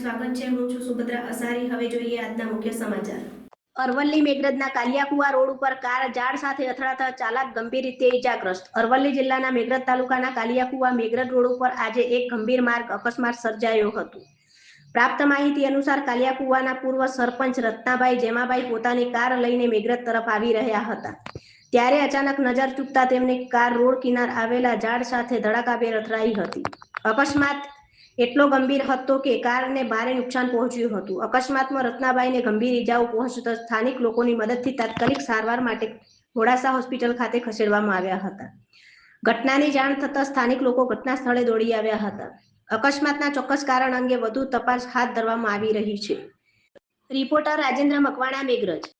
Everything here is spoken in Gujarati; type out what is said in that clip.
સ્વાગત છે। હું છું સુભદ્રા અસારી। હવે જોઈએ આજના મુખ્ય સમાચાર। અરવલ્લી મેઘરજના કાલિયાકુવા રોડ ઉપર કાર ઝાડ સાથે અથડાતા ચાલક ગંભીર રીતે ઇજાગ્રસ્ત। અરવલ્લી જિલ્લાના મેઘરજ તાલુકાના કાલિયાકુવા મેઘરજ રોડ ઉપર આજે એક ગંભીર માર્ગ અકસ્માત સર્જાયો હતો। પ્રાપ્ત માહિતી અનુસાર કાલિયાકુવાના પૂર્વ સરપંચ રત્નાભાઈ જેમાભાઈ પોતાની કાર લઈને મેઘરજ તરફ આવી રહ્યા હતા, ત્યારે અચાનક નજર ચૂકતા તેમની કાર રોડ કિનાર આવેલા ઝાડ સાથે ધડાકાભેર અથડાઈ હતી। અકસ્માત એટલો ગંભીર હતો કે કારને ભારે નુકસાન પહોંચ્યું હતું। અકસ્માતમાં રત્નાભાઈને ગંભીર ઇજાઓ પહોંચતા સ્થાનિક લોકોની મદદથી તાત્કાલિક સારવાર માટે મોડાસા હોસ્પિટલ ખાતે ખસેડવામાં આવ્યા હતા। ઘટનાની જાણ થતાં સ્થાનિક લોકો ઘટના સ્થળે દોડી આવ્યા હતા। અકસ્માતના ચોક્કસ કારણ અંગે વધુ તપાસ હાથ ધરવામાં આવી રહી છે। રિપોર્ટર રાજેન્દ્ર મકવાણા, મેઘરજ।